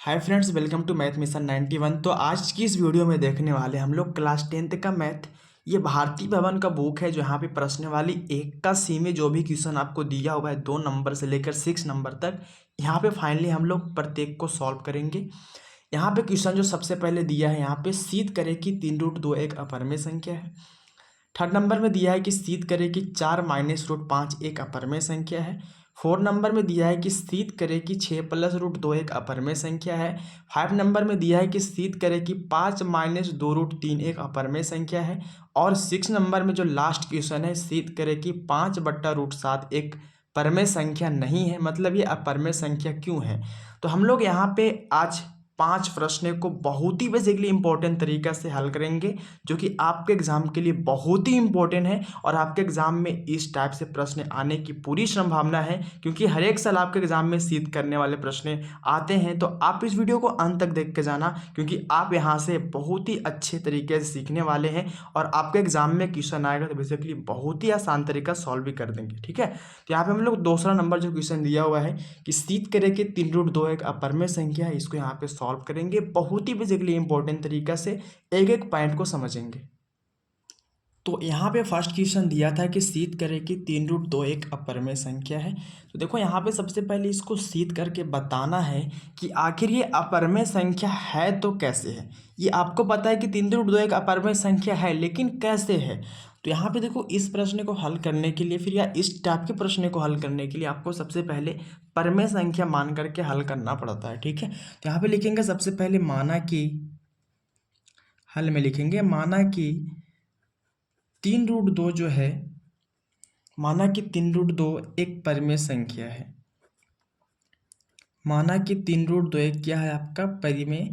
Hi friends, welcome to math mission 91। तो आज की इस वीडियो में देखने वाले हम लोग क्लास 10th का मैथ। ये भारती भवन का बुक है जो यहाँ पे प्रश्नावली 1 का सी में जो भी क्वेश्चन आपको दिया हुआ है 2 नंबर से लेकर 6 नंबर तक, यहाँ पे फाइनली हम लोग प्रत्येक को सॉल्व करेंगे। यहाँ पे क्वेश्चन जो सबसे पहले दिया है, यहाँ पे सिद्ध करें कि 3√2 एक अपरिमेय संख्या है। थर्ड नंबर में दिया है कि सिद्ध करें कि 4 माइनस रूट 5 एक अपरिमेय संख्या है। 4 नंबर में दिया है कि सिद्ध करें कि 6 प्लस रूट 2 एक अपरिमेय संख्या है। 5 नंबर में दिया है कि सिद्ध करें कि 5 माइनस 2 रूट 3 एक अपरिमेय संख्या है। और 6 नंबर में जो लास्ट क्वेश्चन है, सिद्ध करें कि 5/√7 एक परमेय संख्या नहीं है। मतलब ये अपरिमेय संख्या क्यों है। तो हम लोग यहाँ पे आज 5 प्रश्न को बहुत ही बेसिकली इंपॉर्टेंट तरीका से हल करेंगे, जो कि आपके एग्जाम के लिए बहुत ही इंपॉर्टेंट है। और आपके एग्जाम में इस टाइप से प्रश्न आने की पूरी संभावना है, क्योंकि हर एक साल आपके एग्जाम में सिद्ध करने वाले प्रश्न आते हैं। तो आप इस वीडियो को अंत तक देख के जाना, क्योंकि आप यहाँ से बहुत ही अच्छे तरीके से सीखने वाले हैं और आपके एग्जाम में क्वेश्चन आएगा तो बेसिकली बहुत ही आसान तरीका सॉल्व भी कर देंगे। ठीक है, तो यहाँ पे हम लोग दूसरा नंबर जो क्वेश्चन दिया हुआ है कि सिद्ध करें कि 3√2 एक अपरिमेय संख्या है, इसको यहाँ पे सॉल्व करेंगे बहुत ही बेसिकली इंपॉर्टेंट तरीका से, एक एक पॉइंट को समझेंगे। तो यहाँ पे फर्स्ट क्वेश्चन दिया था कि सिद्ध करें कि 3√2 एक अपरिमेय संख्या है। तो देखो यहाँ पे सबसे पहले इसको सिद्ध करके बताना है कि आखिर ये अपरिमेय संख्या है तो कैसे है। ये आपको पता है कि 3√2 एक अपरिमेय संख्या है, लेकिन कैसे है। तो यहाँ पे देखो, इस प्रश्न को हल करने के लिए फिर या इस टाइप के प्रश्न को हल करने के लिए आपको सबसे पहले परिमेय संख्या मान करके हल करना पड़ता है। ठीक है, तो यहाँ पे लिखेंगे सबसे पहले माना कि, हल में लिखेंगे माना कि 3√2 जो है, माना कि 3√2 एक परिमेय संख्या है। माना कि 3√2 एक क्या है, आपका परिमेय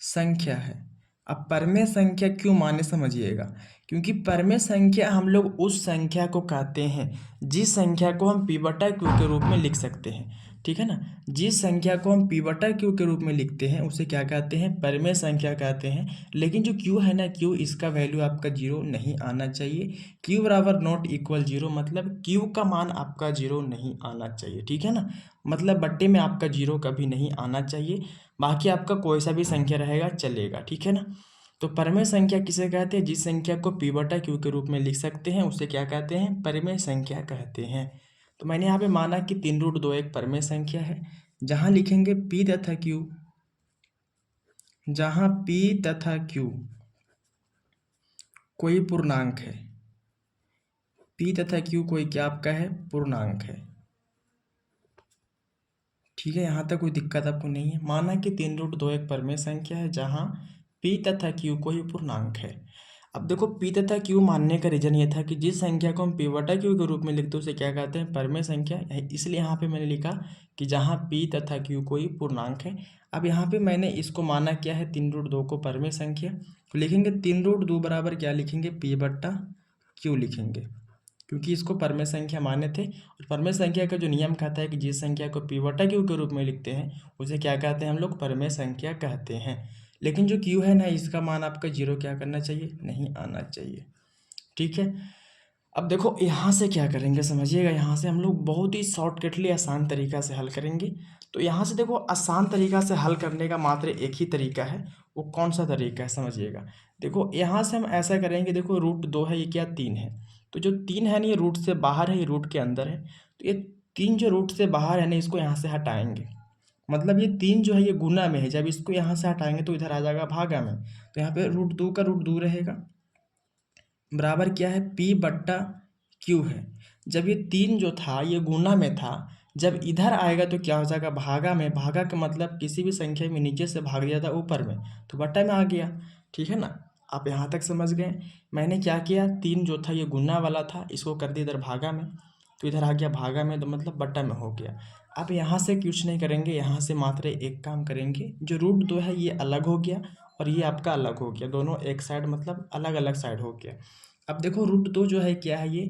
संख्या है। अब परिमेय संख्या क्यों माने समझिएगा, क्योंकि परिमेय संख्या हम लोग उस संख्या को कहते हैं जिस संख्या को हम p/q के रूप में लिख सकते हैं। ठीक है ना, जिस संख्या को हम p/q के रूप में लिखते हैं उसे क्या कहते हैं, परिमेय संख्या कहते हैं। लेकिन जो q है ना, q इसका वैल्यू आपका 0 नहीं आना चाहिए। q बराबर नॉट इक्वल 0, मतलब q का मान आपका 0 नहीं आना चाहिए। ठीक है ना, मतलब बट्टे में आपका 0 कभी नहीं आना चाहिए। बाकी आपका कोई सा भी संख्या रहेगा चलेगा। ठीक है ना, तो परिमेय संख्या किसे कहते हैं, जिस संख्या को p/q के रूप में लिख सकते हैं उसे क्या कहते हैं, परिमेय संख्या कहते हैं। तो मैंने यहाँ पे माना कि 3√2 एक परिमेय संख्या है। जहाँ लिखेंगे p तथा q, जहाँ p तथा q कोई पूर्णांक है, p तथा q कोई क्या आपका है, पूर्णांक है। ठीक है, यहाँ तक कोई दिक्कत आपको नहीं है। माना कि 3√2 एक परिमेय संख्या है जहाँ p तथा q कोई पूर्णांक है। अब देखो, p तथा q मानने का रीजन ये था कि जिस संख्या को हम p/q के रूप में लिखते हैं उसे क्या कहते हैं, परिमेय संख्या। इसलिए यहाँ पे मैंने लिखा कि जहाँ p तथा q कोई पूर्णांक है। अब यहाँ पे मैंने इसको माना क्या है, 3√2 को परिमेय संख्या। तो लिखेंगे 3√2 बराबर क्या लिखेंगे, p/q लिखेंगे, क्योंकि इसको परिमेय संख्या माने थे। और परिमेय संख्या का जो नियम कहता है कि जिस संख्या को p/q के रूप में लिखते हैं उसे क्या कहते हैं, हम लोग परिमेय संख्या कहते हैं। लेकिन जो q है ना, इसका मान आपका 0 क्या करना चाहिए, नहीं आना चाहिए। ठीक है, अब देखो यहाँ से क्या करेंगे समझिएगा। यहाँ से हम लोग बहुत ही शॉर्टकटली आसान तरीका से हल करेंगे। तो यहाँ से देखो, आसान तरीका से हल करने का मात्र एक ही तरीका है। वो कौन सा तरीका है समझिएगा। देखो यहाँ से हम ऐसा करेंगे, देखो √2 है, ये क्या 3 है। तो जो 3 है ना, ये रूट से बाहर है, ये रूट के अंदर है। तो ये 3 जो रूट से बाहर है ना, इसको यहाँ से हटाएंगे। मतलब ये 3 जो है ये गुना में है, जब इसको यहाँ से हटाएंगे तो इधर आ जाएगा भागा में। तो यहाँ पे √2 का √2 रहेगा, बराबर क्या है, p/q है। जब ये 3 जो था ये गुना में था, जब इधर आएगा तो क्या हो जाएगा, भागा में। भागा का मतलब किसी भी संख्या में नीचे से भाग दिया था ऊपर में, तो बट्टा में आ गया। ठीक है ना, आप यहाँ तक समझ गए। मैंने क्या किया, 3 जो था ये गुना वाला था, इसको कर दिया इधर भागा में, तो इधर आ गया भागा में, तो मतलब बट्टा में हो गया। अब यहाँ से कुछ नहीं करेंगे, यहाँ से मात्र एक काम करेंगे, जो √2 है ये अलग हो गया और ये आपका अलग हो गया, दोनों एक साइड मतलब अलग अलग साइड हो गया। अब देखो √2 जो है क्या है, ये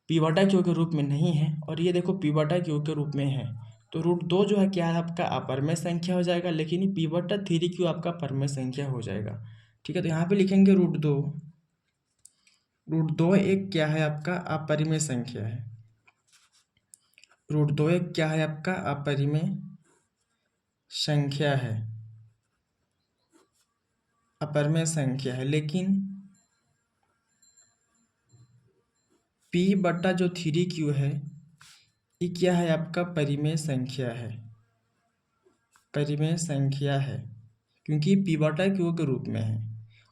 p/q के रूप में नहीं है, और ये देखो p/q के रूप में है। तो √2 जो है क्या है, आपका अपरिमेय संख्या हो जाएगा, लेकिन ये p/3q आपका परिमेय संख्या हो जाएगा। ठीक है, तो यहाँ पे लिखेंगे √2 एक क्या है, आपका अपरिमेय संख्या है। √2 एक क्या है, आपका अपरिमेय संख्या है, अपरिमेय संख्या है, लेकिन P बटा जो 3Q है ये क्या है, आपका परिमेय संख्या है, परिमेय संख्या है, क्योंकि P बटा Q के रूप में है।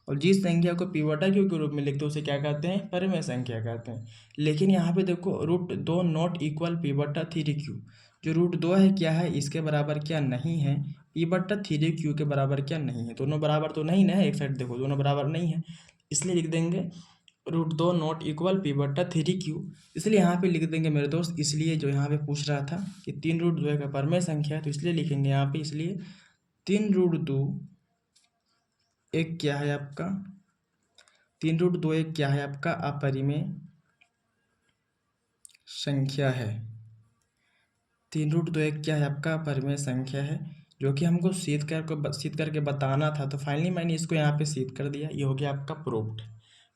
और जिस संख्या को P बटा Q के रूप में लिखते हैं उसे क्या कहते हैं, परिमेय संख्या कहते हैं। लेकिन यहाँ पे देखो √2 नॉट इक्वल P बटा 3Q, जो √2 है क्या है, इसके बराबर क्या नहीं है, P बटा 3Q के बराबर क्या नहीं है। दोनों बराबर तो नहीं ना है, एक साइड देखो दोनों बराबर नहीं है, इसलिए लिख देंगे √2 नॉट इक्वल P बटा 3Q। इसलिए यहाँ पे लिख देंगे मेरे दोस्त, इसलिए जो यहाँ पे पूछ रहा था कि 3√2 का परिमेय संख्या है, तो इसलिए लिखेंगे यहाँ पे, इसलिए 3√2 एक क्या है आपका, 3√2 एक क्या है आपका, अपरिमेय संख्या है। 3√2 एक क्या है आपका, अपरिमेय संख्या है, जो कि हमको सिद्ध करके बताना था। तो फाइनली मैंने इसको यहाँ पे सिद्ध कर दिया, ये हो गया आपका प्रूव्ड।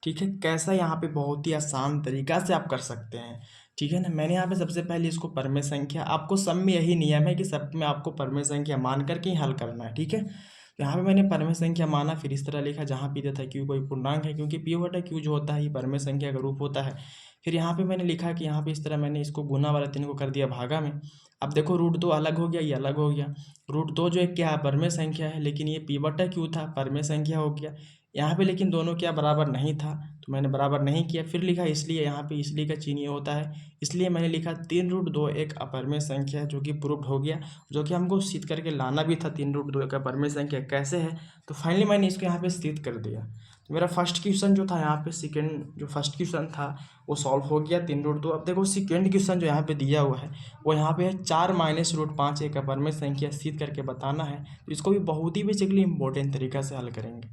ठीक है, कैसा, यहाँ पे बहुत ही आसान तरीका से आप कर सकते हैं। ठीक है ना, मैंने यहाँ पे सबसे पहले इसको परिमेय संख्या, आपको सब में यही नियम है कि सब में आपको परिमेय संख्या मान करके ही हल करना है। ठीक है, तो यहाँ पे मैंने परिमेय संख्या माना, फिर इस तरह लिखा जहाँ पी तथा क्यू कोई पूर्णांक है, क्योंकि पी बटा क्यू जो होता है ये परिमेय संख्या का रूप होता है। फिर यहाँ पे मैंने लिखा कि यहाँ पे इस तरह मैंने इसको गुना वाला 3 को कर दिया भागा में। अब देखो √2 अलग हो गया, ये अलग हो गया। √2 जो है क्या है, परिमेय संख्या है, लेकिन ये पी बटा क्यू था, परिमेय संख्या हो गया यहाँ पे। लेकिन दोनों क्या बराबर नहीं था, तो मैंने बराबर नहीं किया, फिर लिखा इसलिए, यहाँ पे इसलिए का चिन्ह ये होता है, इसलिए मैंने लिखा 3√2 एक अपरिमेय संख्या है, जो कि प्रूव्ड हो गया, जो कि हमको सिद्ध करके लाना भी था 3√2 का अपरिमेय संख्या कैसे है। तो फाइनली मैंने इसको यहाँ पे सिद्ध कर दिया। तो मेरा फर्स्ट क्वेश्चन जो था, यहाँ पे सेकेंड जो फर्स्ट क्वेश्चन था वो सॉल्व हो गया 3√2। अब देखो सेकेंड क्वेश्चन जो यहाँ पे दिया हुआ है वो यहाँ पे है 4 - √5 एक अपरिमेय संख्या सिद्ध करके बताना है। तो इसको भी बहुत ही बेसिकली इंपॉर्टेंट तरीका से हल करेंगे।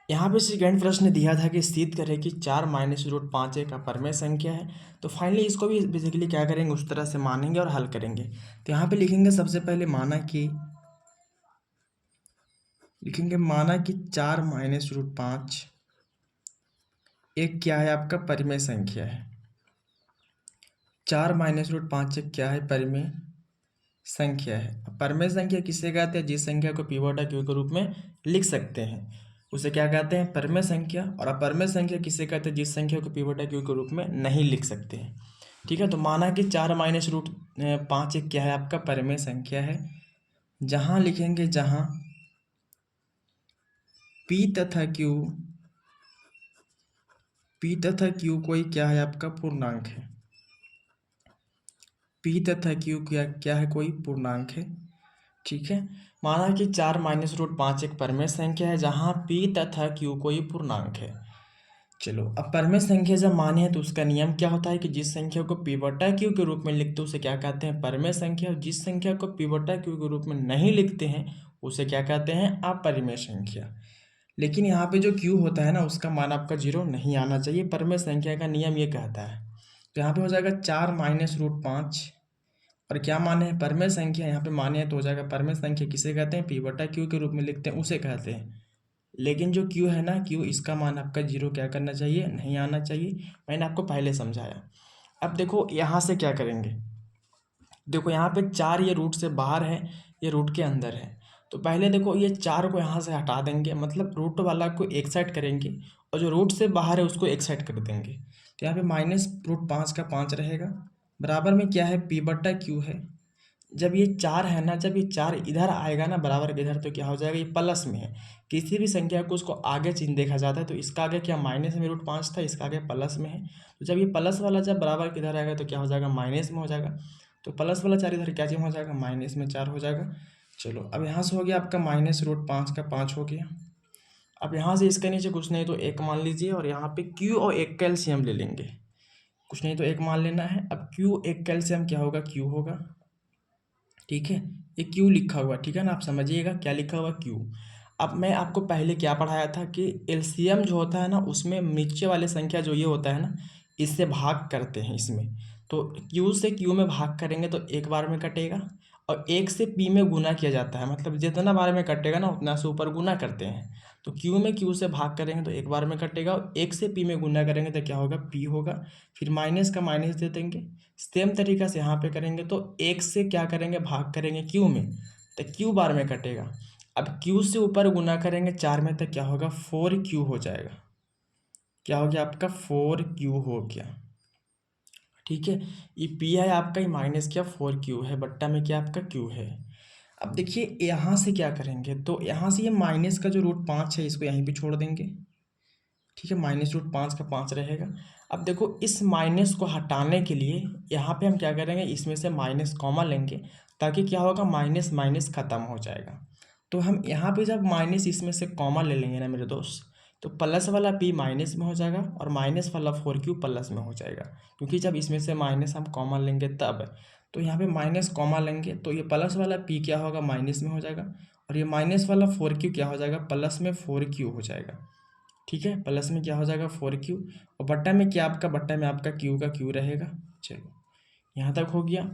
यहाँ पे सेकेंड प्रश्न दिया था कि सिद्ध करें कि 4 - √5 एक अपरिमेय संख्या है। तो फाइनली इसको भी बेसिकली क्या करेंगे, उस तरह से मानेंगे और हल करेंगे। तो यहाँ पे लिखेंगे सबसे पहले माना कि 4 - √5 एक क्या है आपका, परिमेय संख्या है। 4 - √5 एक क्या है, परिमेय संख्या है। परिमेय संख्या किसे कहते हैं, जिस संख्या को पी बटा क्यू के रूप में लिख सकते हैं उसे क्या कहते हैं, परिमेय संख्या। और अपरिमेय संख्या किसे कहते हैं, जिस संख्या को पी बटा क्यू के रूप में नहीं लिख सकते हैं। ठीक है, तो माना कि 4 - √5 एक क्या है आपका, परिमेय संख्या है, जहां लिखेंगे, जहां पी तथा क्यू कोई क्या है आपका, पूर्णांक है। पी तथा क्यू क्या है, कोई पूर्णांक है। ठीक है, माना कि 4 - √5 एक परिमेय संख्या है, जहां पी तथा क्यू कोई पूर्णांक है। चलो, अब परिमेय संख्या जब माने है तो उसका नियम क्या होता है कि जिस संख्या को पी बटा क्यू के रूप में लिखते हैं उसे क्या कहते हैं, परिमेय संख्या। और जिस संख्या को पी बटा क्यू के रूप में नहीं लिखते हैं उसे क्या कहते हैं, अपरिमेय संख्या। लेकिन यहाँ पे जो क्यू होता है ना, उसका मान आपका 0 नहीं आना चाहिए, परिमेय संख्या का नियम ये कहता है। तो यहाँ पे हो जाएगा 4 - √5 और क्या माने हैं, परिमेय संख्या। यहाँ पे माने हैं तो हो जाएगा परिमेय संख्या किसे कहते हैं, पी बटा क्यू के रूप में लिखते हैं उसे कहते हैं। लेकिन जो क्यू है ना, क्यू इसका मान आपका 0 क्या करना चाहिए, नहीं आना चाहिए। मैंने आपको पहले समझाया। अब देखो यहाँ से क्या करेंगे, देखो यहाँ पे 4 ये रूट से बाहर है, ये रूट के अंदर है। तो पहले देखो ये 4 को यहाँ से हटा देंगे, मतलब रूट वाला को एक साइड करेंगे और जो रूट से बाहर है उसको एक साइड कर देंगे। तो यहाँ पे -√5 का 5 रहेगा, बराबर में क्या है, पी बटा क्यू है। जब ये 4 है ना, जब ये 4 इधर आएगा ना बराबर के इधर, तो क्या हो जाएगा, ये प्लस में है। किसी भी संख्या को उसको आगे चिन्ह देखा जाता है, तो इसका आगे क्या माइनस में √5 था, इसका आगे प्लस में है। तो जब ये प्लस वाला जब बराबर के इधर आएगा तो क्या हो जाएगा, माइनस में हो जाएगा। तो प्लस वाला 4 इधर क्या चिन्ह हो जाएगा, माइनस में 4 हो जाएगा। चलो, अब यहाँ से हो गया आपका -√5 का 5 हो गया। अब यहाँ से इसके नीचे कुछ नहीं तो 1 मान लीजिए, और यहाँ पे क्यू और 1 का एलसीएम ले लेंगे। कुछ नहीं तो 1 मान लेना है। अब क्यू 1 का एलसीएम क्या होगा, क्यू होगा। ठीक है, ये क्यू लिखा हुआ, ठीक है ना, आप समझिएगा क्या लिखा हुआ, क्यू। अब मैं आपको पहले क्या पढ़ाया था कि एलसीएम जो होता है ना, उसमें नीचे वाले संख्या जो ये होता है ना, इससे भाग करते हैं इसमें। तो क्यू से क्यू में भाग करेंगे तो एक बार में कटेगा, और 1 से पी में गुना किया जाता है, मतलब जितना बार में कटेगा ना उतना से ऊपर गुना करते हैं। तो क्यू में क्यू से भाग करेंगे तो एक बार में कटेगा, और 1 से पी में गुना करेंगे तो क्या होगा, पी होगा। फिर माइनस का माइनस दे देंगे। सेम तरीका से यहाँ पे करेंगे तो 1 से क्या करेंगे, भाग करेंगे क्यू में, तो क्यू बार में कटेगा। अब क्यू से ऊपर गुना करेंगे 4 में, तो क्या होगा 4q हो जाएगा। क्या हो गया आपका 4q हो गया। ठीक है, ये p है आपका, ये माइनस क्या 4q है, बट्टा में क्या आपका q है। अब देखिए यहाँ से क्या करेंगे, तो यहाँ से ये माइनस का जो √5 है इसको यहीं पे छोड़ देंगे। ठीक है, -√5 का 5 रहेगा। अब देखो इस माइनस को हटाने के लिए यहाँ पे हम क्या करेंगे, इसमें से माइनस कॉमा लेंगे, ताकि क्या होगा माइनस माइनस ख़त्म हो जाएगा। तो हम यहाँ पे जब माइनस इसमें से कॉमा ले लेंगे ना मेरे दोस्त, तो प्लस वाला p माइनस में हो जाएगा और माइनस वाला 4q प्लस में हो जाएगा, क्योंकि जब इसमें से माइनस हम कॉमा लेंगे तब। तो यहाँ पे माइनस कॉमा लेंगे तो ये प्लस वाला p क्या होगा माइनस में हो जाएगा, और ये माइनस वाला 4q क्या हो जाएगा प्लस में 4q हो जाएगा। ठीक है, प्लस में क्या हो जाएगा 4q, और बट्टा में क्या आपका, बट्टा में आपका q का q रहेगा। चलो यहाँ तक हो गया।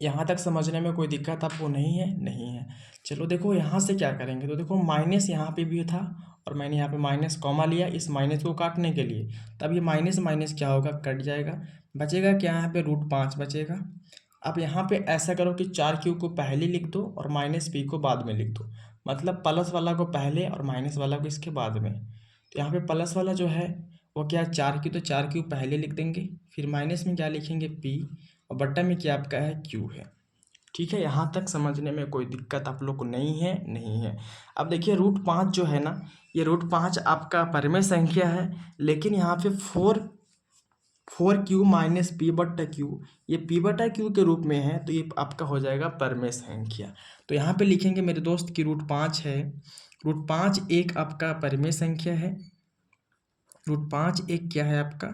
यहाँ तक समझने में कोई दिक्कत आपको नहीं है? नहीं है। चलो देखो यहाँ से क्या करेंगे, तो देखो माइनस यहाँ पे भी था और मैंने यहाँ पे माइनस कॉमा लिया इस माइनस को काटने के लिए, तब ये माइनस माइनस क्या होगा कट जाएगा, बचेगा क्या यहाँ पे √5 बचेगा। अब यहाँ पे ऐसा करो कि 4q को पहले लिख दो और -p को बाद में लिख दो, मतलब प्लस वाला को पहले और माइनस वाला को इसके बाद में। तो यहाँ पे प्लस वाला जो है वो क्या है 4q, तो 4q पहले लिख देंगे, फिर माइनस में क्या लिखेंगे p, और बट्टा में क्या आपका है q है। ठीक है, यहाँ तक समझने में कोई दिक्कत आप लोग को नहीं है? नहीं है। अब देखिए √5 जो है ना, ये √5 आपका परिमेय संख्या है, लेकिन यहाँ पे 4q माइनस p/q, ये p/q के रूप में है, तो ये आपका हो जाएगा परिमेय संख्या। तो यहाँ पे लिखेंगे मेरे दोस्त कि √5 है, √5 एक आपका परिमेय संख्या है, √5 एक क्या है आपका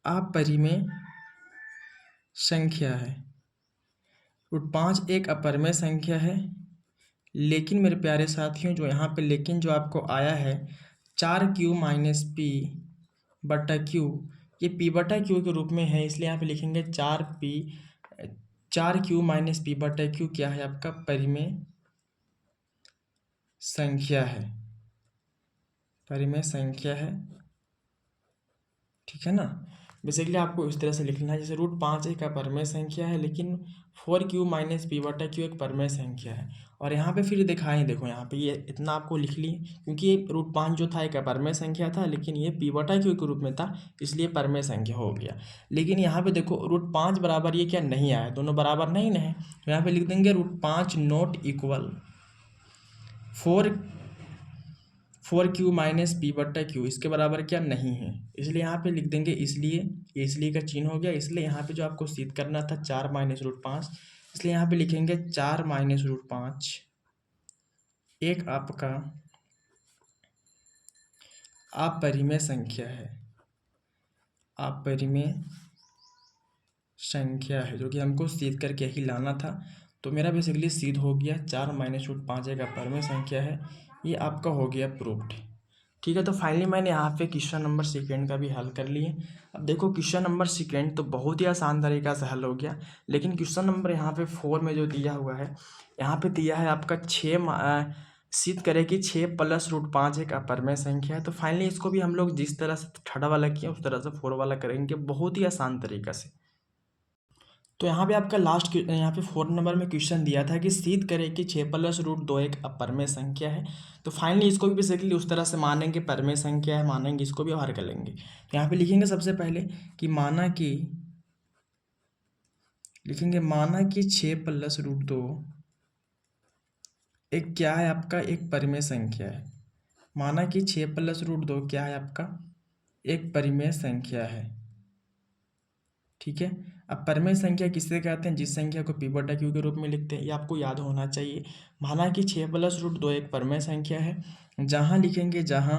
अपरिमेय संख्या है, √5 एक अपरिमेय संख्या है। लेकिन मेरे प्यारे साथियों जो यहाँ पे लेकिन जो आपको आया है 4q माइनस p/q, ये p/q के रूप में है, इसलिए यहाँ पे लिखेंगे 4q माइनस p/q क्या है आपका परिमेय संख्या है, परिमेय संख्या है। ठीक है ना, बेसिकली आपको इस तरह से लिखना है, जैसे √5 एक अपरिमेय संख्या है, लेकिन 4q माइनस p/q एक परिमेय संख्या है। और यहाँ पे फिर दिखाएं, देखो यहाँ पे ये इतना आपको लिख लिए, क्योंकि ये √5 जो था एक अपरिमेय संख्या था, लेकिन ये p/q के रूप में था, इसलिए परिमेय संख्या हो गया। लेकिन यहाँ पे देखो √5 बराबर ये क्या नहीं आया, दोनों बराबर नहीं ना है, तो यहाँ पे लिख देंगे √5 not equal 4q minus p/q, इसके बराबर क्या नहीं है, इसलिए यहाँ पे लिख देंगे, इसलिए ये इसलिए का चिन्ह हो गया। इसलिए यहाँ पे जो आपको सिद्ध करना था 4 माइनस √5, इसलिए यहाँ पे लिखेंगे 4 माइनस √5 एक आपका अपरिमेय संख्या है, अपरिमेय संख्या है, जो कि हमको सिद्ध करके ही लाना था। तो मेरा बेसिकली सिद्ध हो गया 4 माइनस √5 एक अपरिमेय संख्या है, ये आपका हो गया प्रूव्ड। ठीक है, तो फाइनली मैंने यहाँ पे क्वेश्चन नंबर सेकेंड का भी हल कर लिए। अब देखो क्वेश्चन नंबर सेकेंड तो बहुत ही आसान तरीका से हल हो गया, लेकिन क्वेश्चन नंबर यहाँ पे 4 में जो दिया हुआ है, यहाँ पे दिया है आपका 6 सिद्ध करें कि 6 प्लस √5 एक अपरिमेय संख्या है। तो फाइनली इसको भी हम लोग जिस तरह से थर्ड वाला किया उस तरह से 4 वाला करेंगे, बहुत ही आसान तरीका से। तो यहाँ पे आपका लास्ट यहाँ पे 4 नंबर में क्वेश्चन दिया था कि सिद्ध करें कि 6 प्लस √2 एक अपरिमेय संख्या है। तो फाइनली इसको भी बेसिकली उस तरह से मानेंगे, परिमेय संख्या है मानेंगे, इसको भी हल कर लेंगे। तो यहाँ पे लिखेंगे सबसे पहले कि माना कि लिखेंगे माना कि 6 प्लस √2 एक क्या है आपका एक परिमेय संख्या है। माना कि 6 प्लस √2 क्या है आपका एक परिमेय संख्या है। ठीक है, अब परिमेय संख्या किससे कहते हैं, जिस संख्या को p/q के रूप में लिखते हैं, ये आपको याद होना चाहिए। माना कि 6 प्लस √2 एक परिमेय संख्या है, जहां लिखेंगे जहां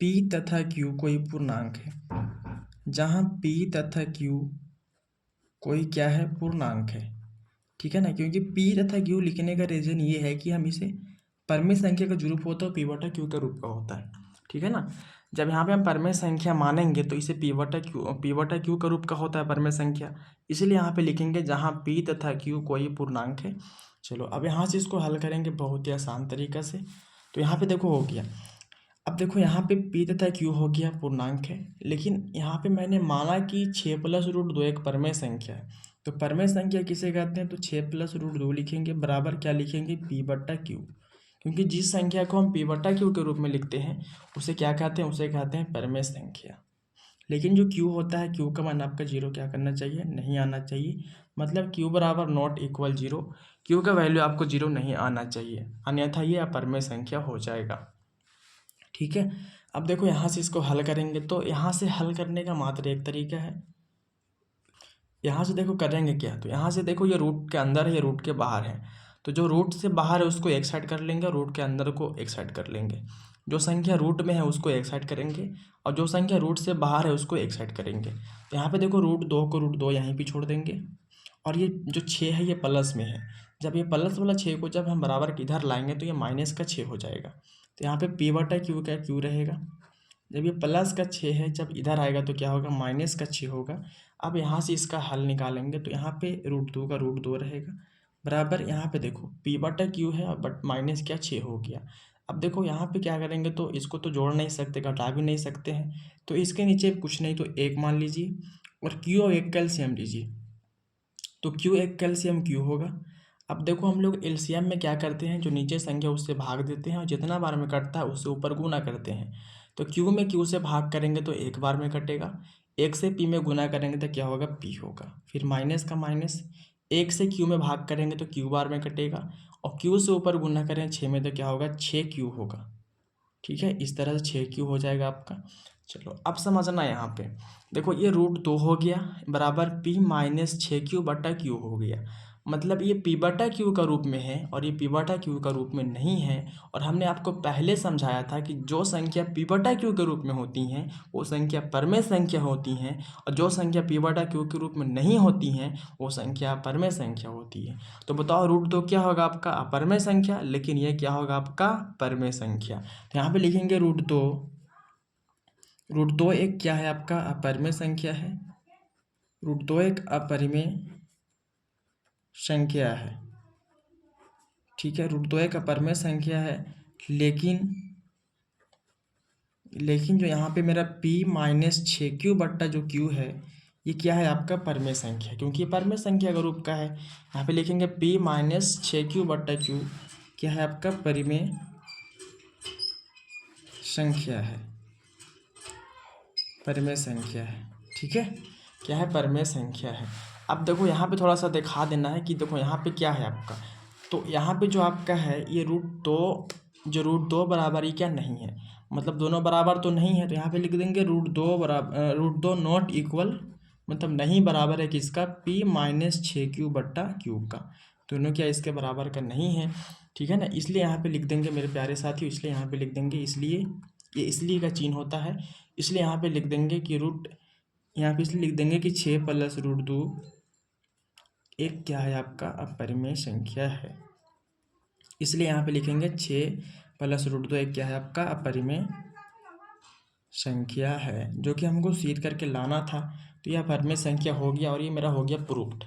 p तथा q कोई पूर्णांक है, जहां p तथा q कोई क्या है पूर्णांक है। ठीक है ना, क्योंकि p तथा q लिखने का रीजन ये है कि हम इसे परिमेय संख्या का जो रूप होता है p/q का रूप का होता है। ठीक है ना, जब यहाँ पे हम परिमेय संख्या मानेंगे तो इसे p/q का रूप का होता है परिमेय संख्या, इसलिए यहाँ पे लिखेंगे जहाँ p तथा q कोई पूर्णांक है। चलो अब यहाँ से इसको हल करेंगे बहुत ही आसान तरीका से। तो यहाँ पे देखो हो गया, अब देखो यहाँ पे p तथा q हो गया पूर्णांक है, लेकिन यहाँ पे मैंने माना कि 6 प्लस √2 एक परिमेय संख्या है, तो परमेय संख्या किसे कहते हैं? तो 6 + √2 लिखेंगे बराबर क्या लिखेंगे? P/Q। क्योंकि जिस संख्या को हम P/Q के रूप में लिखते हैं उसे क्या कहते हैं? उसे कहते हैं परमेय संख्या। लेकिन जो Q होता है, Q का मान आपका 0 क्या करना चाहिए? नहीं आना चाहिए। मतलब Q बराबर नॉट इक्वल 0, Q का वैल्यू आपको 0 नहीं आना चाहिए, अन्यथा ये अपरमेय संख्या हो जाएगा। ठीक है, अब देखो यहाँ से इसको हल करेंगे तो यहाँ से हल करने का मात्र एक तरीका है। यहाँ से देखो करेंगे क्या, तो यहाँ से देखो ये रूट के अंदर है, ये रूट के बाहर है, तो जो रूट से बाहर है उसको एक साइड कर लेंगे और रूट के अंदर को एक साइड कर लेंगे। जो संख्या रूट में है उसको एक साइड करेंगे और जो संख्या रूट से बाहर है उसको एक साइड करेंगे। तो यहाँ पे देखो √2 को √2 यहीं पे छोड़ देंगे और ये जो 6 है ये प्लस में है। जब ये प्लस वाला 6 को जब हम बराबर इधर लाएंगे तो ये माइनस का 6 हो जाएगा। तो यहाँ पे P/Q क्या Q रहेगा। जब ये प्लस का 6 है, जब इधर आएगा तो क्या होगा? माइनस का 6 होगा। अब यहाँ से इसका हल निकालेंगे तो यहाँ पे √2 का √2 रहेगा बराबर, यहाँ पे देखो P/Q है बट माइनस क्या 6 हो गया। अब देखो यहाँ पे क्या करेंगे, तो इसको तो जोड़ नहीं सकते, घटा भी नहीं सकते हैं, तो इसके नीचे कुछ नहीं तो 1 मान लीजिए और Q और 1 का एलसीएम लीजिए। तो Q 1 का एलसीएम Q होगा। अब देखो हम लोग एलसीएम में क्या करते हैं, जो नीचे संख्या उससे भाग देते हैं और जितना बार में कटता है उससे ऊपर गुना करते हैं। तो Q में Q से भाग करेंगे तो एक बार में कटेगा, 1 से P में गुना करेंगे तो क्या होगा? P होगा। फिर माइनस का माइनस, 1 से Q में भाग करेंगे तो Q बार में कटेगा और Q से ऊपर गुना करें 6 में तो क्या होगा? 6Q होगा। ठीक है, इस तरह से 6Q हो जाएगा आपका। चलो अब समझना यहाँ पे देखो, ये √2 हो गया बराबर P-6Q/Q हो गया। मतलब ये P/Q का रूप में है और ये P/Q का रूप में नहीं है। और हमने आपको पहले समझाया था कि जो संख्या P/Q के रूप में होती हैं वो संख्या परमेय संख्या होती हैं और जो संख्या P/Q के रूप में नहीं होती हैं वो संख्या अपरमेय संख्या होती है। तो बताओ √2 क्या होगा? आपका अपरमेय संख्या, लेकिन ये क्या होगा? आपका परमेय संख्या। तो यहाँ पे लिखेंगे √2 एक क्या है? आपका अपरिमेय संख्या है। √2 एक अपरिमेय संख्या है। ठीक है, √2 एक अपरिमेय संख्या है, लेकिन जो यहाँ पे मेरा P-6Q जो Q है ये क्या है? आपका परमेय संख्या, क्योंकि ये परमेय संख्या का रूप का है। यहाँ पे लिखेंगे P-6Q/Q क्या है? आपका परिमेय संख्या है, परमेय संख्या है। ठीक है, क्या है? परमेय संख्या है। अब देखो यहाँ पे थोड़ा सा दिखा देना है कि देखो यहाँ पे क्या है आपका, तो यहाँ पे जो आपका है ये √2 बराबर ही क्या नहीं है, मतलब दोनों बराबर तो नहीं है। तो यहाँ पे लिख देंगे √2 नॉट इक्वल, मतलब नहीं बराबर है किसका? P-6Q/Q का। दोनों क्या इसके बराबर का नहीं है। ठीक है ना, इसलिए यहाँ पे लिख देंगे मेरे प्यारे साथियों, इसलिए यहाँ पे लिख देंगे, इसलिए ये इसलिए का चिन्ह होता है, इसलिए यहाँ पे लिख देंगे कि यहाँ पे इसलिए लिख देंगे कि 6 + √2 एक क्या है? आपका अपरिमेय संख्या है। इसलिए यहाँ पे लिखेंगे 6 + √2 एक क्या है? आपका अपरिमेय संख्या है, जो कि हमको सिद्ध करके लाना था। तो यह अपरिमेय संख्या हो गया और ये मेरा हो गया प्रूफ्ड।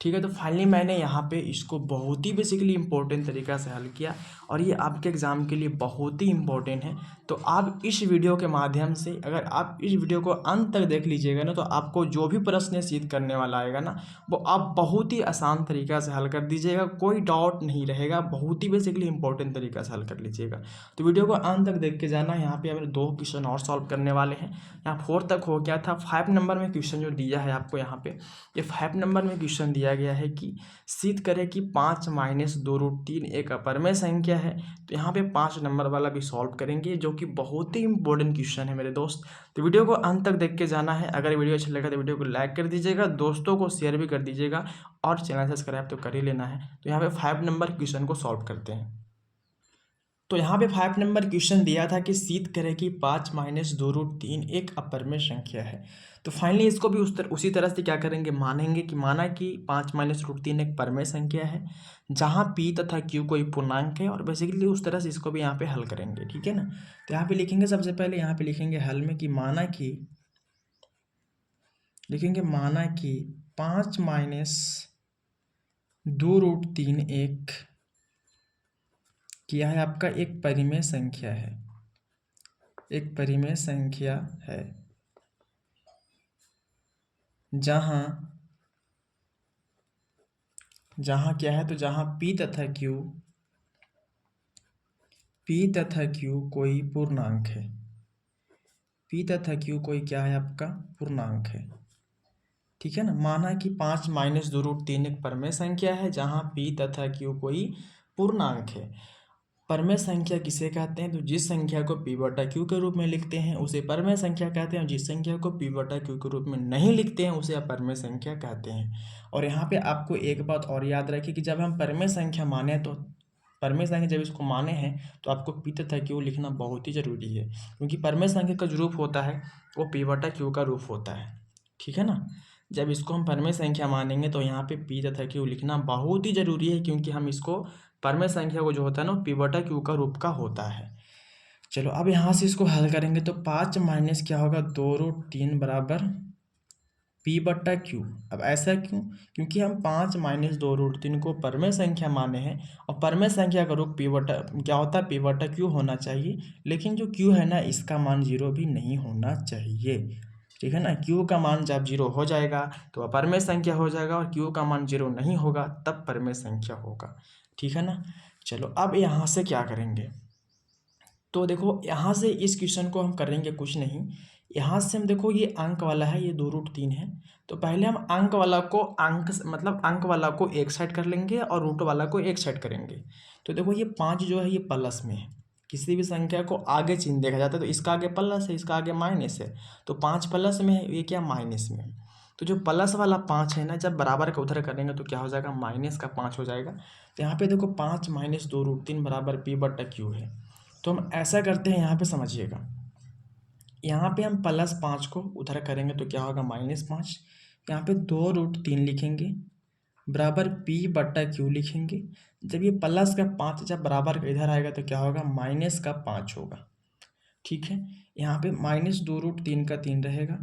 ठीक है, तो फाइनली मैंने यहाँ पे इसको बहुत ही बेसिकली इंपॉर्टेंट तरीका से हल किया और ये आपके एग्ज़ाम के लिए बहुत ही इंपॉर्टेंट है। तो आप इस वीडियो के माध्यम से, अगर आप इस वीडियो को अंत तक देख लीजिएगा ना, तो आपको जो भी प्रश्न सिद्ध करने वाला आएगा ना वो आप बहुत ही आसान तरीका से हल कर दीजिएगा, कोई डाउट नहीं रहेगा, बहुत ही बेसिकली इंपॉर्टेंट तरीका से हल कर लीजिएगा। तो वीडियो को अंत तक देख के जाना। यहाँ पे हमें 2 क्वेश्चन और सॉल्व करने वाले हैं। यहाँ 4 तक हो गया था। 5 नंबर में क्वेश्चन जो दिया है आपको यहाँ पे, ये 5 नंबर में क्वेश्चन दिया गया है कि सिद्ध करें कि 5 - 2√3 एक अपरमेय संख्या है। तो यहाँ पे 5 नंबर वाला भी सॉल्व करेंगे, जो कि बहुत ही इंपॉर्टेंट क्वेश्चन है मेरे दोस्त। तो वीडियो को अंत तक देख के जाना है। अगर वीडियो अच्छा लगा तो वीडियो को लाइक कर दीजिएगा, दोस्तों को शेयर भी कर दीजिएगा और चैनल सब्सक्राइब तो कर ही लेना है। तो यहाँ पे 5 नंबर क्वेश्चन को सॉल्व करते हैं। तो यहाँ पे 5 नंबर क्वेश्चन दिया था कि सिद्ध करें कि 5 - 2√3 एक अपरमेय संख्या है। तो फाइनली इसको भी उसी तरह से क्या करेंगे, मानेंगे कि माना कि 5 - √3 एक परमेय संख्या है जहाँ P तथा Q कोई पूर्णांक है, और बेसिकली उस तरह से इसको भी यहाँ पे हल करेंगे। ठीक है ना, तो यहाँ पे लिखेंगे सबसे पहले, यहाँ पे लिखेंगे हल में कि माना कि 5 - 2√3 एक क्या है? आपका एक परिमेय संख्या है, एक परिमेय संख्या है जहाँ जहाँ क्या है, तो जहाँ पी तथा क्यू कोई पूर्णांक है, पी तथा क्यू कोई क्या है आपका पूर्णांक है। ठीक है ना, माना कि 5 माइनस 2√3 एक परमेय संख्या है जहाँ पी तथा क्यू कोई पूर्णांक है। परमेय संख्या किसे कहते हैं, तो जिस संख्या को पी बटा क्यू के रूप में लिखते हैं उसे परमेय संख्या कहते हैं, और जिस संख्या को पी बटा क्यू के रूप में नहीं लिखते हैं उसे अपरमेय संख्या कहते हैं। और यहाँ पे आपको एक बात और याद रखिए कि जब हम परमेय संख्या माने, तो परमेय संख्या जब इसको माने हैं तो आपको पी तथा क्यू लिखना बहुत ही जरूरी है, क्योंकि परमेय संख्या का जो रूप होता है वो पी बटा क्यू का रूप होता है। ठीक है ना, जब इसको हम परमेय संख्या मानेंगे तो यहाँ पे पी तथा क्यू लिखना बहुत ही जरूरी है, क्योंकि हम इसको परमेय संख्या को जो होता है ना पी बटा क्यू का रूप का होता है। चलो अब यहाँ से इसको हल करेंगे तो 5 माइनस क्या होगा 2√3 बराबर पी बट्टा क्यू। अब ऐसा क्यों, क्योंकि हम 5 माइनस 2√3 को परमेय संख्या माने हैं, और परमेय संख्या का रूप पी बट्टा क्या होता है पी बट्टा क्यू होना चाहिए, लेकिन जो क्यू है ना इसका मान 0 भी नहीं होना चाहिए। ठीक है ना, क्यू का मान जब 0 हो जाएगा तो अपरमेय संख्या हो जाएगा, और क्यू का मान 0 नहीं होगा तब परमेय संख्या होगा। ठीक है ना, चलो अब यहाँ से क्या करेंगे, तो देखो यहाँ से इस क्वेश्चन को हम करेंगे कुछ नहीं, यहाँ से हम देखो ये अंक वाला है, ये 2√3 है, तो पहले हम अंक वाला को अंक वाला को एक साइड कर लेंगे और रूट वाला को एक साइड करेंगे। तो देखो ये 5 जो है ये प्लस में है, किसी भी संख्या को आगे चिन्ह देखा जाता है तो इसका आगे प्लस है, इसका आगे माइनस है, तो 5 प्लस में है, ये क्या माइनस में है। तो जो प्लस वाला 5 है ना, जब बराबर का उधर करेंगे तो क्या हो जाएगा माइनस का 5 हो जाएगा। तो यहाँ पे देखो 5 माइनस 2√3 बराबर पी बट्टा क्यू है। तो हम ऐसा करते हैं, यहाँ पे समझिएगा, यहाँ पे हम +5 को उधर करेंगे तो क्या होगा -5, यहाँ पे 2√3 लिखेंगे बराबर पी बट्टा क्यू लिखेंगे। जब ये प्लस का 5 जब बराबर का इधर आएगा तो क्या होगा माइनस का 5 होगा। ठीक है, यहाँ पे -2√3 का 3 रहेगा।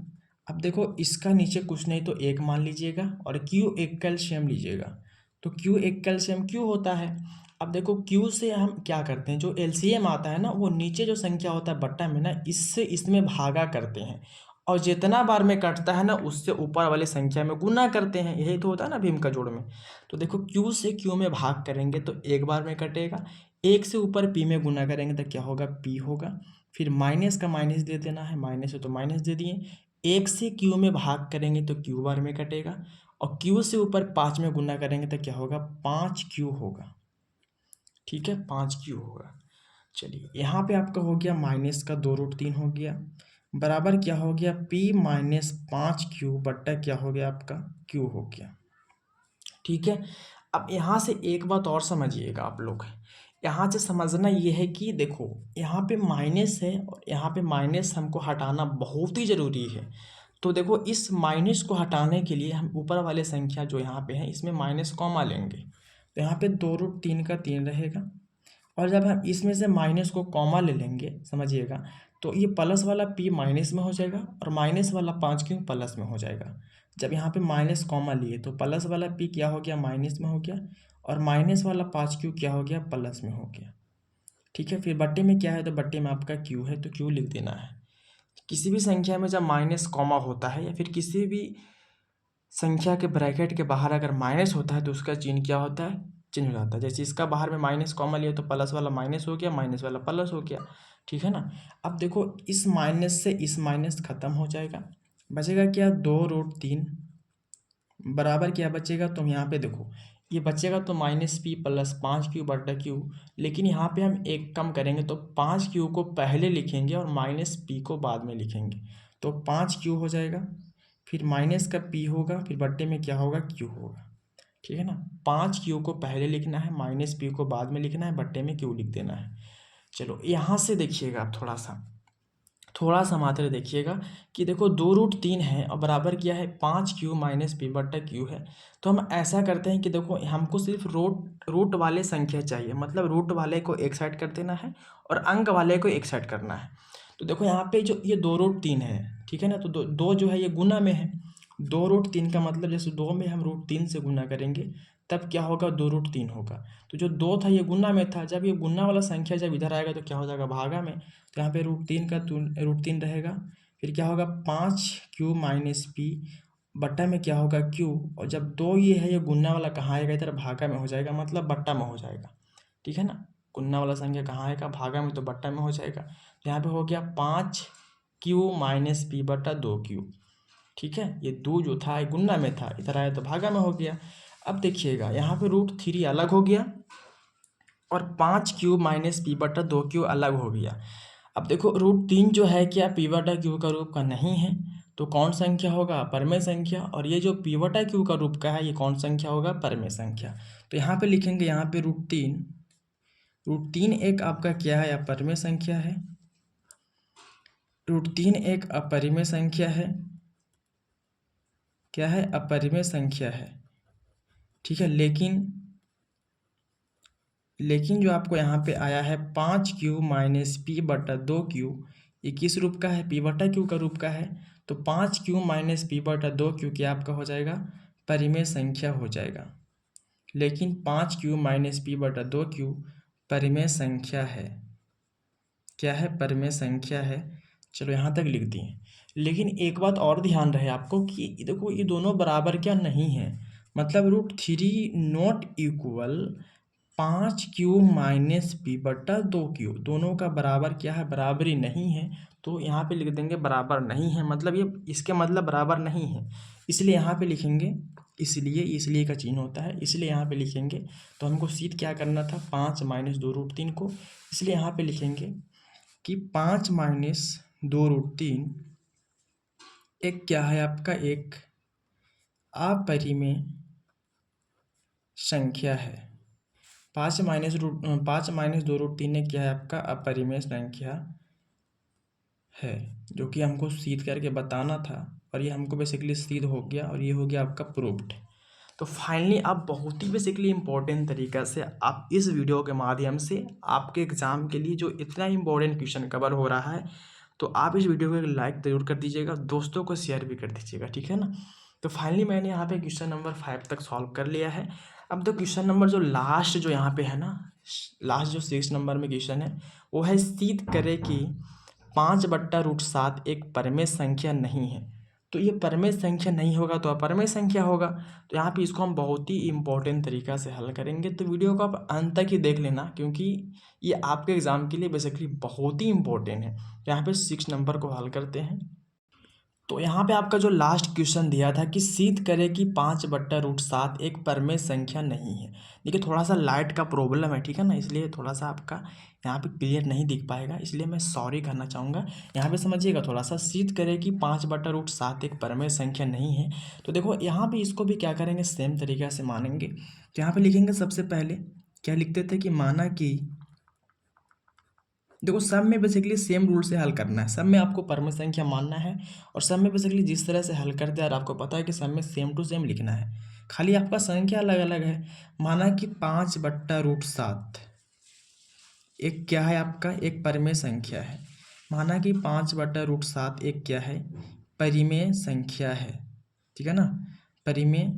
अब देखो इसका नीचे कुछ नहीं तो 1 मान लीजिएगा, और क्यू एक का एलसीएम लीजिएगा, तो क्यू एक का एलसीएम क्यू होता है। अब देखो क्यू से हम क्या करते हैं, जो एलसीएम आता है ना वो नीचे जो संख्या होता है बट्टा में ना इससे इसमें भागा करते हैं, और जितना बार में कटता है ना उससे ऊपर वाली संख्या में गुना करते हैं, यही तो होता है ना भीम का जोड़ में। तो देखो क्यू से क्यू में भाग करेंगे तो एक बार में कटेगा, एक से ऊपर पी में गुना करेंगे तो क्या होगा पी होगा, फिर माइनस का माइनस दे देना है, माइनस है तो माइनस दे दिए, एक से क्यू में भाग करेंगे तो क्यू बार में कटेगा, और क्यू से ऊपर 5 में गुना करेंगे तो क्या होगा 5 क्यू होगा। ठीक है, 5 क्यू होगा। चलिए यहाँ पे आपका हो गया माइनस का 2√3 हो गया, बराबर क्या हो गया पी माइनस 5 क्यू बट्टा क्या हो गया आपका क्यू हो गया। ठीक है, अब यहाँ से एक बात और समझिएगा आप लोग, यहाँ से समझना ये है कि देखो यहाँ पे माइनस है और यहाँ पे माइनस हमको हटाना बहुत ही ज़रूरी है। तो देखो इस माइनस को हटाने के लिए हम ऊपर वाले संख्या जो यहाँ पे है इसमें माइनस कॉमा लेंगे, तो यहाँ पे 2√3 का 3 रहेगा, और जब हम इसमें से माइनस को कॉमा ले लेंगे समझिएगा, तो ये प्लस वाला पी माइनस में हो जाएगा और माइनस वाला 5 क्यू प्लस में हो जाएगा। जब यहाँ पे माइनस कॉमा लिए तो प्लस वाला पी क्या हो गया माइनस में हो गया, और माइनस वाला 5 क्यू क्या हो गया प्लस में हो गया। ठीक है, फिर बट्टे में क्या है, तो बट्टे में आपका क्यू है तो क्यू लिख देना है। किसी भी संख्या में जब माइनस कॉमा होता है या फिर किसी भी संख्या के ब्रैकेट के बाहर अगर माइनस होता है तो उसका चिन्ह क्या होता है चेंज हो जाता है। जैसे इसका बाहर में माइनस कॉमा लिया तो प्लस वाला माइनस हो गया, माइनस वाला प्लस हो गया। ठीक है ना, अब देखो इस माइनस से इस माइनस खत्म हो जाएगा, बचेगा क्या 2√3 बराबर क्या बचेगा, तो यहाँ पे देखो ये बचेगा तो -p प्लस 5 क्यू बटा क्यू, लेकिन यहाँ पे हम एक कम करेंगे तो 5 क्यू को पहले लिखेंगे और -p को बाद में लिखेंगे, तो 5 क्यू हो जाएगा, फिर माइनस का p होगा, फिर बट्टे में क्या होगा q होगा। ठीक है ना, 5 क्यू को पहले लिखना है, -p को बाद में लिखना है, बट्टे में q लिख देना है। चलो यहाँ से देखिएगा आप थोड़ा सा मात्र देखिएगा कि देखो 2√3 है और बराबर क्या है 5 क्यू माइनस पी बट्टा क्यू है। तो हम ऐसा करते हैं कि देखो हमको सिर्फ रूट वाले संख्या चाहिए, मतलब रूट वाले को एक साइड कर देना है और अंक वाले को एक साइड करना है। तो देखो यहाँ पे जो ये 2√3 है, ठीक है ना, तो दो जो है ये गुना में है, 2√3 का मतलब जैसे 2 में हम √3 से गुना करेंगे तब क्या होगा 2√3 होगा। तो जो 2 था ये गुना में था, जब ये गुना वाला संख्या जब इधर आएगा तो क्या हो जाएगा भागा में, तो यहाँ पे √3 का √3 रहेगा, फिर क्या होगा 5 क्यू माइनस पी बट्टा में क्या होगा क्यू, और जब दो ये है, ये गुना वाला कहाँ आएगा, इधर भागा में हो जाएगा, मतलब बट्टा में हो जाएगा, ठीक है ना। गुना वाला संख्या कहाँ आएगा, भागा में, तो बट्टा में हो जाएगा। तो यहाँ पे हो गया 5q-p/2q, ठीक है। ये दो जो था ये गुना में था, इधर आया तो भागा में हो गया। अब देखिएगा यहाँ पे √3 अलग हो गया और 5q-p/2q अलग हो गया। अब देखो √3 जो है क्या p/q का रूप का नहीं है, तो कौन संख्या होगा, परमेय संख्या। और ये जो p/q का रूप का है, ये कौन संख्या होगा, परमेय संख्या। तो यहाँ पे लिखेंगे, यहाँ पे √3 एक आपका क्या है, अपरिमेय संख्या है। √3 एक अपरिमेय संख्या है, क्या है, अपरिमेय संख्या है, ठीक है। लेकिन जो आपको यहाँ पे आया है 5q-p/2q, ये किस रूप का है, p/q का रूप का है। तो 5q-p/2q क्या आपका हो जाएगा, परिमेय संख्या हो जाएगा। लेकिन 5q-p/2q परिमेय संख्या है, क्या है, परिमेय संख्या है। चलो यहाँ तक लिख दिए। लेकिन एक बात और ध्यान रहे आपको कि देखो ये दोनों बराबर क्या नहीं है, मतलब √3 नॉट इक्वल 5q-p/2q, दोनों का बराबर क्या है, बराबरी नहीं है। तो यहाँ पे लिख देंगे बराबर नहीं है, मतलब ये इसके मतलब बराबर नहीं है, इसलिए यहाँ पे लिखेंगे, इसलिए का चिन्ह होता है, इसलिए यहाँ पे लिखेंगे। तो हमको सीध क्या करना था, 5 - 2√3 को, इसलिए यहाँ पे लिखेंगे कि 5 - 2√3 एक क्या है आपका, एक अपरिमेय संख्या है। 5 - 2√3 क्या है आपका, अपरिमेय संख्या है, जो कि हमको सिद्ध करके बताना था, और ये हमको बेसिकली सिद्ध हो गया, और ये हो गया आपका प्रूव्ड। तो फाइनली आप बहुत ही बेसिकली इम्पोर्टेंट तरीका से आप इस वीडियो के माध्यम से आपके एग्ज़ाम के लिए जो इतना इम्पोर्टेंट क्वेश्चन कवर हो रहा है, तो आप इस वीडियो को एक लाइक ज़रूर कर दीजिएगा, दोस्तों को शेयर भी कर दीजिएगा, ठीक है ना। तो फाइनली मैंने यहाँ पे क्वेश्चन नंबर 5 तक सॉल्व कर लिया है। अब तो क्वेश्चन नंबर जो लास्ट जो यहाँ पे है ना, लास्ट जो 6 नंबर में क्वेश्चन है, वो है सिद्ध करे कि 5/√7 एक परमेय संख्या नहीं है। तो ये परमेय संख्या नहीं होगा तो अपरमेय संख्या होगा। तो यहाँ पे इसको हम बहुत ही इम्पोर्टेंट तरीका से हल करेंगे, तो वीडियो को आप अंत तक ही देख लेना, क्योंकि ये आपके एग्ज़ाम के लिए बेसिकली बहुत ही इम्पोर्टेंट है। तो यहाँ पे 6 नंबर को हल करते हैं। तो यहाँ पे आपका जो लास्ट क्वेश्चन दिया था कि सिद्ध करे कि 5/√7 एक परमेय संख्या नहीं है। देखिए थोड़ा सा लाइट का प्रॉब्लम है, ठीक है ना, इसलिए थोड़ा सा आपका यहाँ पे क्लियर नहीं दिख पाएगा, इसलिए मैं सॉरी करना चाहूँगा। यहाँ पे समझिएगा थोड़ा सा, सिद्ध करे कि 5/√7 एक परमेय संख्या नहीं है। तो देखो यहाँ पे इसको भी क्या करेंगे, सेम तरीका से मानेंगे। तो यहाँ पे लिखेंगे, सबसे पहले क्या लिखते थे कि माना कि, देखो सब में बेसिकली सेम रूल से हल करना है, सब में आपको परमेय संख्या मानना है, और सब में बेसिकली जिस तरह से हल करते हैं, और आपको पता है कि सब में सेम टू सेम लिखना है, खाली आपका संख्या अलग अलग है। माना कि 5/√7 एक क्या है आपका, एक परिमेय संख्या है। माना कि 5/√7 एक क्या है, परिमेय संख्या है, ठीक है ना, परिमेय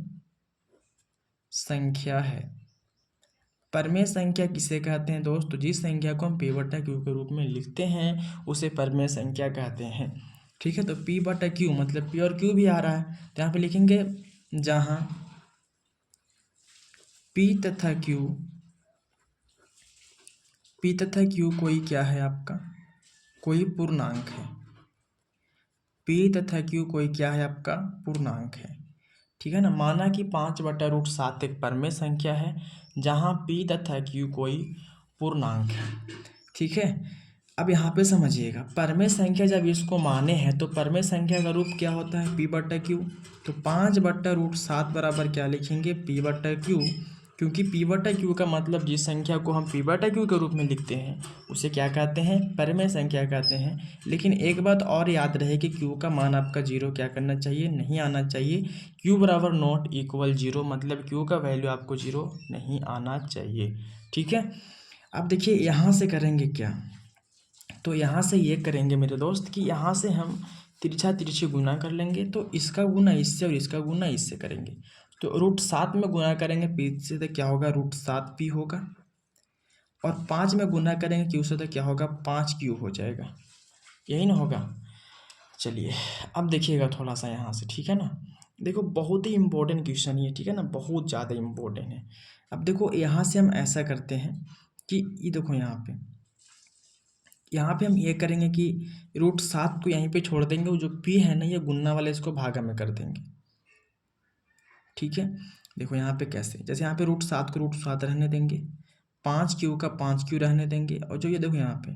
संख्या है। परमेय संख्या किसे कहते हैं दोस्त, तो जिस संख्या को हम p/q के रूप में लिखते हैं उसे परमेय संख्या कहते हैं, ठीक है। तो p/q मतलब p और q भी आ रहा है, तो यहाँ पे लिखेंगे जहाँ p तथा q कोई क्या है आपका, कोई पूर्णांक है। p तथा q कोई क्या है आपका, पूर्णांक है, ठीक है ना। माना कि 5/√7 एक परमेय संख्या है जहाँ p तथा q कोई पूर्णांक है, ठीक है। अब यहाँ पे समझिएगा, परमेय संख्या जब इसको माने हैं तो परमेय संख्या का रूप क्या होता है, p/q। तो 5/√7 बराबर क्या लिखेंगे, p/q, क्योंकि p/q का मतलब जिस संख्या को हम p/q के रूप में लिखते हैं उसे क्या कहते हैं, परमेय संख्या कहते हैं। लेकिन एक बात और याद रहे कि q का मान आपका 0 क्या करना चाहिए, नहीं आना चाहिए। q बराबर नॉट इक्वल 0, मतलब q का वैल्यू आपको 0 नहीं आना चाहिए, ठीक है। अब देखिए यहाँ से करेंगे क्या, तो यहाँ से ये करेंगे मेरे दोस्त कि यहाँ से हम तिरछा तिरछी गुना कर लेंगे, तो इसका गुना इससे और इसका गुना इससे करेंगे। तो √7 में गुना करेंगे p से तो क्या होगा, √7p होगा, और 5 में गुना करेंगे q से तो क्या होगा, 5q हो जाएगा, यही ना होगा। चलिए अब देखिएगा थोड़ा सा यहाँ से, ठीक है ना। देखो बहुत ही इम्पोर्टेंट क्वेश्चन ये, ठीक है ना, बहुत ज़्यादा इम्पोर्टेंट है। अब देखो यहाँ से हम ऐसा करते हैं कि ये देखो यहाँ पे हम ये करेंगे कि √7 को यहीं पे छोड़ देंगे, वो जो p है ना ये गुणा वाले इसको भागा में कर देंगे, ठीक है। देखो यहाँ पे कैसे, जैसे यहाँ पे √7 को √7 रहने देंगे, 5q का 5q रहने देंगे, और जो ये देखो यहाँ पे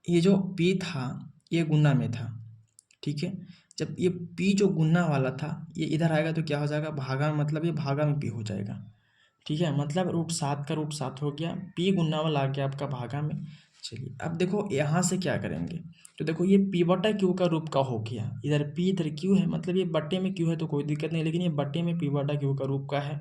ये जो p था ये गुणा में था, ठीक है। जब ये p जो गुणा वाला था ये इधर आएगा तो क्या हो जाएगा, भागा में, मतलब ये भागा में p हो जाएगा, ठीक है। मतलब √7 का √7 हो गया, p गुणा वाला आ गया आपका भागा में। चलिए अब देखो यहाँ से क्या करेंगे, तो देखो ये p बटा q का रूप का हो गया, इधर p इधर q है, मतलब ये बट्टे में q है तो कोई दिक्कत नहीं, लेकिन ये बट्टे में p बटा q का रूप का है।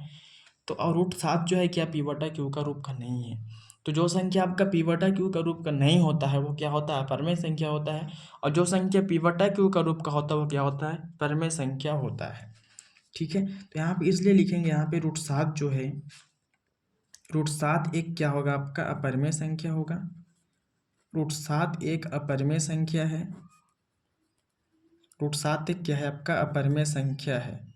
तो और √7 जो है क्या p बटा q का रूप का नहीं है। तो जो संख्या आपका p बटा q का रूप का नहीं होता है वो क्या होता है, परमेय संख्या होता है। और जो संख्या p बटा q का रूप का होता है वो क्या होता है, परमेय संख्या होता है, ठीक है। तो यहाँ पे इसलिए लिखेंगे, यहाँ पे √7 जो है, √7 एक क्या होगा आपका, अपरिमेय संख्या होगा। √7 एक अपरिमेय संख्या है, √7 एक क्या है आपका, अपरिमेय संख्या है।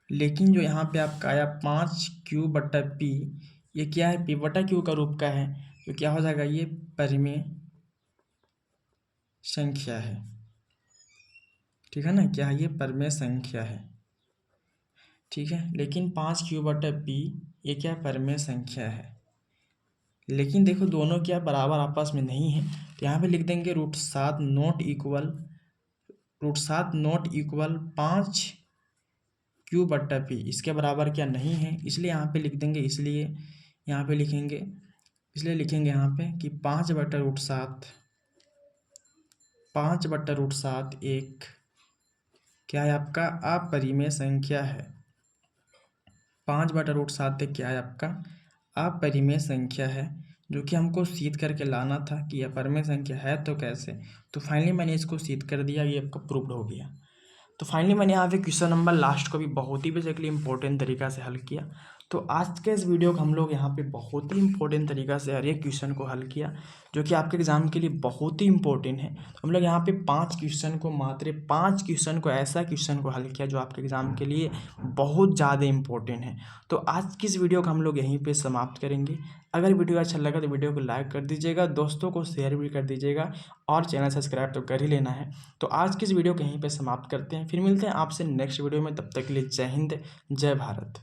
लेकिन जो यहाँ पे आपका आया 5q बटा p, ये क्या है, p बटा q का रूप का है, तो क्या हो जाएगा, ये परिमेय संख्या है, ठीक है ना, क्या है, ये परिमेय संख्या है, ठीक है। लेकिन 5q बटा p ये क्या, परिमेय संख्या है। लेकिन देखो दोनों क्या बराबर आपस में नहीं है, तो यहाँ पे लिख देंगे √7 not equal, √7 not equal 5q बटा p, इसके बराबर क्या नहीं है, इसलिए यहाँ पे लिख देंगे, इसलिए यहाँ पे लिखेंगे, इसलिए लिखेंगे यहाँ पे कि 5 बटा √7 एक क्या है आपका, अपरिमेय संख्या है। 5 बटा √7 एक क्या है आपका, अपरिमेय संख्या है, जो कि हमको सिद्ध करके लाना था कि अपरिमेय संख्या है तो कैसे। तो फाइनली मैंने इसको सिद्ध कर दिया, ये आपका प्रूव्ड हो गया। तो फाइनली मैंने यहाँ पे क्वेश्चन नंबर लास्ट को भी बहुत ही बेसिकली इंपॉर्टेंट तरीका से हल किया। तो आज के इस वीडियो को हम लोग यहाँ पे बहुत ही इंपॉर्टेंट तरीका से हर एक क्वेश्चन को हल किया, जो कि आपके एग्जाम के लिए बहुत ही इंपॉर्टेंट है। हम लोग यहाँ पे 5 क्वेश्चन को, मात्र 5 क्वेश्चन को, ऐसा क्वेश्चन को हल किया जो आपके एग्जाम के लिए बहुत ज़्यादा इंपॉर्टेंट है। तो आज की इस वीडियो को हम लोग यहीं पर समाप्त करेंगे। अगर वीडियो अच्छा लगा तो वीडियो को लाइक कर दीजिएगा, दोस्तों को शेयर भी कर दीजिएगा, और चैनल सब्सक्राइब तो कर ही लेना है। तो आज की इस वीडियो को यहीं पे समाप्त करते हैं, फिर मिलते हैं आपसे नेक्स्ट वीडियो में, तब तक के लिए जय हिंद, जय भारत।